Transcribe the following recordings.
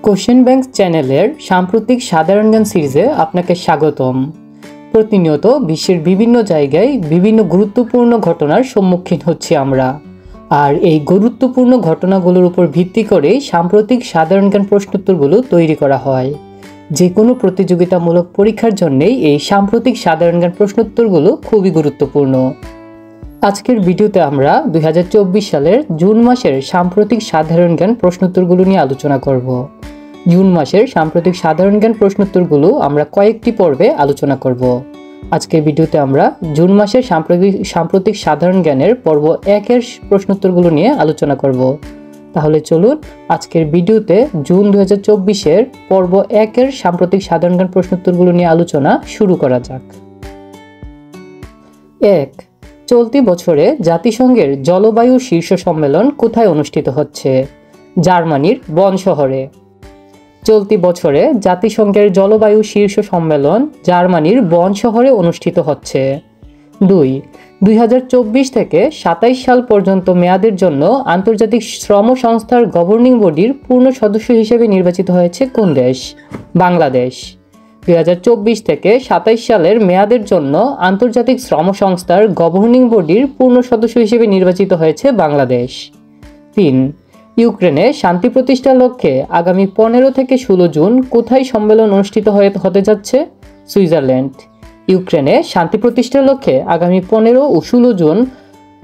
Question bank চ্যানেলের সাম্প্রতিক সাধারণ জ্ঞান সিরিজে আপনাকে স্বাগতম। প্রতিনিয়ত বিশ্বের বিভিন্ন জায়গায় বিভিন্ন গুরুত্বপূর্ণ ঘটনার সম্মুখীন হচ্ছি আমরা, আর এই গুরুত্বপূর্ণ ঘটনাগুলোর উপর ভিত্তি করে সাম্প্রতিক সাধারণ জ্ঞান প্রশ্নোত্তরগুলো তৈরি করা হয়। যে কোনো প্রতিযোগিতামূলক পরীক্ষার জন্যেই এই সাম্প্রতিক সাধারণ জ্ঞান প্রশ্নোত্তরগুলো খুবই গুরুত্বপূর্ণ। আজকের ভিডিওতে আমরা 2024 সালের জুন মাসের সাম্প্রতিক সাধারণ জ্ঞান প্রশ্নোত্তরগুলো নিয়ে আলোচনা করব। জুন মাসের সাম্প্রতিক সাধারণ জ্ঞান প্রশ্নোত্তরগুলো আমরা কয়েকটি পর্বে আলোচনা করব। আজকের ভিডিওতে আমরা জুন মাসের সাম্প্রতিক সাধারণ জ্ঞানের পর্ব 1-এর প্রশ্নোত্তরগুলো নিয়ে আলোচনা করব। তাহলে চলুন আজকের ভিডিওতে জুন 2024-এর পর্ব 1-এর সাম্প্রতিক সাধারণ জ্ঞান প্রশ্নোত্তরগুলো নিয়ে আলোচনা শুরু করা যাক। 1. চলতি বছরে জাতিসংঘের জলবায়ু শীর্ষ সম্মেলন কোথায় অনুষ্ঠিত হচ্ছে? জার্মানির বন শহরে। চলতি বছরে জাতিসংঘের জলবায়ু শীর্ষ সম্মেলন জার্মানির বন শহরে অনুষ্ঠিত হচ্ছে। 2. 2024 থেকে 27 সাল পর্যন্ত মেয়াদের জন্য আন্তর্জাতিক শ্রম সংস্থার গভর্নিং বডির পূর্ণ সদস্য হিসেবে নির্বাচিত হয়েছে কোন দেশ? বাংলাদেশ। 2024 থেকে 27 সালের মেয়াদের জন্য আন্তর্জাতিক শ্রম সংস্থার গভর্নিং বডির পূর্ণ সদস্য হিসেবে নির্বাচিত হয়েছে বাংলাদেশ। 3. ইউক্রেনে শান্তি প্রতিষ্ঠার লক্ষ্যে আগামী 15 থেকে 16 জুন কোথায় সম্মেলন অনুষ্ঠিত হতে যাচ্ছে? সুইজারল্যান্ড। ইউক্রেনে শান্তি প্রতিষ্ঠার লক্ষ্যে আগামী 15 ও 16 জুন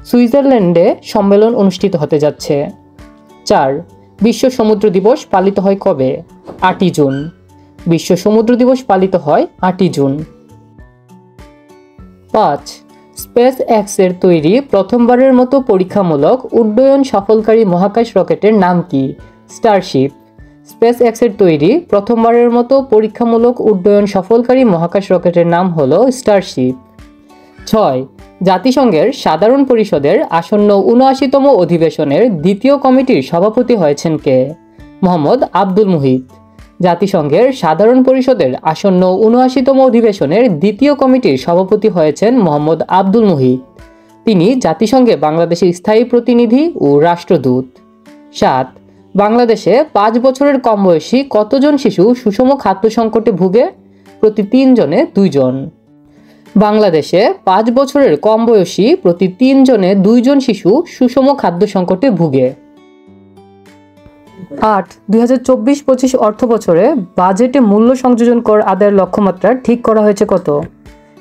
সুইজারল্যান্ডে সম্মেলন অনুষ্ঠিত হতে যাচ্ছে। 4. বিশ্ব সমুদ্র দিবস পালিত হয় কবে? 8 জুন। বিশ্ব সমুদ্র দিবস পালিত হয় 8 জুন। 5. স্পেস এক্সের তৈরি প্রথমবারের মতো পরীক্ষামূলক উড্ডয়ন সফলকারী মহাকাশ রকেটের নাম কি? স্টারশিপ। স্পেস এক্সের তৈরি প্রথমবারের মতো পরীক্ষামূলক উড্ডয়ন সফলকারী মহাকাশ রকেটের নাম হলো স্টারশিপ। 6. জাতিসংঘের সাধারণ পরিষদের আসন্ন ৭৯তম অধিবেশনের দ্বিতীয় কমিটির সভাপতি হয়েছেন কে? মোহাম্মদ আব্দুল মুহিত। জাতিসংঘের সাধারণ পরিষদের আসন্ন ৭৯তম অধিবেশনের দ্বিতীয় কমিটির সভাপতি হয়েছেন মোহাম্মদ আব্দুল মুহিত। তিনি জাতিসংঘে বাংলাদেশের স্থায়ী প্রতিনিধি ও রাষ্ট্রদূত। 7. বাংলাদেশে 5 বছরের কম বয়সী কতজন শিশু সুষম খাদ্য সংকটে ভুগে? প্রতি 3 জনে 2 জন। বাংলাদেশে 5 বছরের কম বয়সী প্রতি 3 জনে 2 জন শিশু সুষম খাদ্য সংকটে ভুগে। 8. 2024-25 অর্থ বছরে বাজেটে মূল্য সংযোজন কর আদায়ের লক্ষ্যমাত্রা ঠিক করা হয়েছে কত?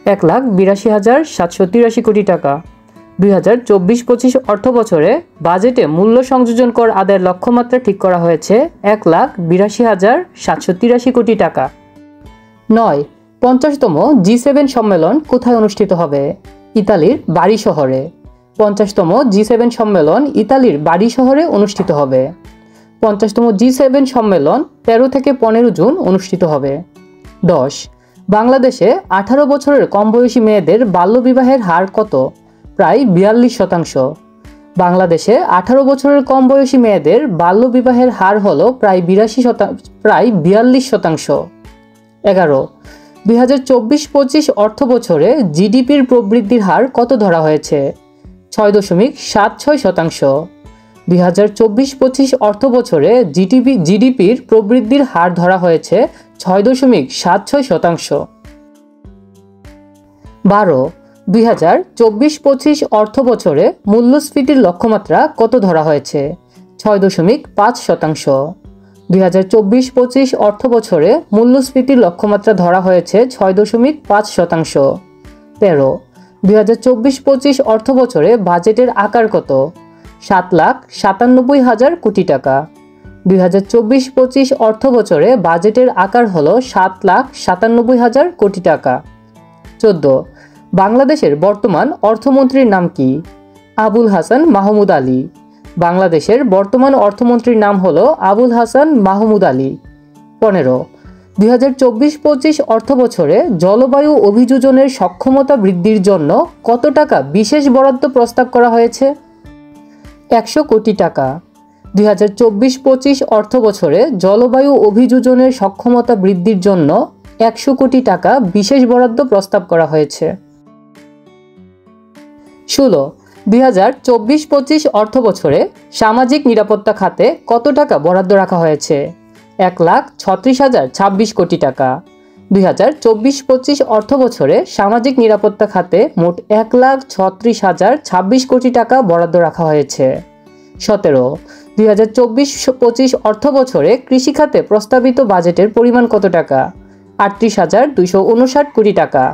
1,82,783 কোটি টাকা। 2024-25 অর্থ বছরে বাজেটে মূল্য সংযোজন কর আদায়ের লক্ষ্যমাত্রা ঠিক করা হয়েছে 1,82,783 কোটি টাকা। 9. 50তম G7 সম্মেলন কোথায় অনুষ্ঠিত হবে? ইতালির বারি শহরে। 50তম G7 সম্মেলন ইতালির বারি শহরে অনুষ্ঠিত হবে। 50তম G7 সম্মেলন 13 থেকে 15 জুন অনুষ্ঠিত হবে। 10. বাংলাদেশে 18 বছরের কম বয়সী মেয়েদের বাল্যবিবাহের হার কত? প্রায় 42%। বাংলাদেশে 18 বছরের কম বয়সী মেয়েদের বাল্যবিবাহের হার হলো প্রায় 42%। 11. 2024-25 অর্থ বছরে জিডিপির প্রবৃদ্ধির হার কত ধরা হয়েছে? 6.76%। 2024-25 অর্থ বছরে জিডিপির প্রবৃদ্ধির হার ধরা হয়েছে 6.76%। 12. 2024-25 অর্থ বছরে মূল্যস্ফীতির লক্ষ্যমাত্রা কত ধরা হয়েছে? 6.5%। 2024-25 অর্থ বছরে মূল্যস্ফীতির লক্ষ্যমাত্রা ধরা হয়েছে 6.5%। 13. 2024-25 অর্থ বছরে বাজেটের আকার কত? 7,97,000 কোটি টাকা। 2024-25 অর্থ বছরে বাজেটের আকার হলো 7,97,000 কোটি টাকা। 14. বাংলাদেশের বর্তমান অর্থমন্ত্রীর নাম কি? আবুল হাসান মাহমুদ আলী। বাংলাদেশের বর্তমান অর্থমন্ত্রীর নাম হলো আবুল হাসান মাহমুদ আলী। 15. 2024-25 অর্থ বছরে জলবায়ু অভিযোজনের সক্ষমতা বৃদ্ধির জন্য কত টাকা বিশেষ বরাদ্দ প্রস্তাব করা হয়েছে? 100 কোটি টাকা। 2024-25 অর্থ বছরে জলবায়ু অভিযোজনের সক্ষমতা বৃদ্ধির জন্য 100 কোটি টাকা বিশেষ বরাদ্দ প্রস্তাব করা হয়েছে। 16. 2024-25 অর্থ বছরে সামাজিক নিরাপত্তা খাতে কত টাকা বরাদ্দ রাখা হয়েছে? 1,36,026 কোটি টাকা। 2024-25 অর্থ বছরে সামাজিক নিরাপত্তা খাতে মোট 1,36,026 কোটি টাকা বরাদ্দ রাখা হয়েছে। 17 2024-25 অর্থ বছরে কৃষি খাতে প্রস্তাবিত বাজেটের পরিমাণ কত টাকা? 38,259 কোটি টাকা।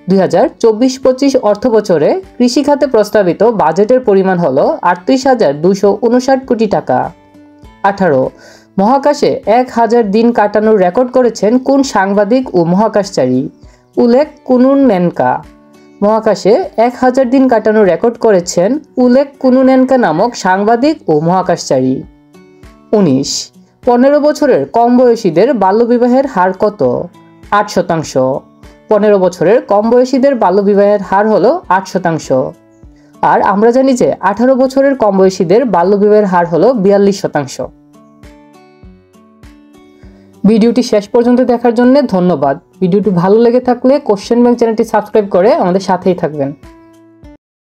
2024-25 অর্থ বছরে কৃষি খাতে প্রস্তাবিত বাজেটের পরিমাণ হল 38,259 কোটি টাকা। 18 মহাকাশে 1000 দিন কাটানোর রেকর্ড করেছেন কোন সাংবাদিক ও মহাকাশচারী? উলেক কুনুনেনকা। মহাকাশে 1000 দিন কাটানোর রেকর্ড করেছেন উলেক কুনুনেনকা নামক সাংবাদিক ও মহাকাশচারী। 19 15 বছরের কম বয়সীদের বাল্যবিবাহের হার কত? 8%। 15 বছরের কম বয়সীদের বাল্যবিবাহের হার হলো 8%। আর আমরা জানি যে 18 বছরের কম বয়সীদের বাল্যবিবাহের হার হলো 42%। ভিডিওটি শেষ পর্যন্ত দেখার জন্য ধন্যবাদ। ভিডিওটি ভালো লেগে থাকলে কোশ্চেন ব্যাংক চ্যানেলটি সাবস্ক্রাইব করে আমাদের সাথেই থাকবেন।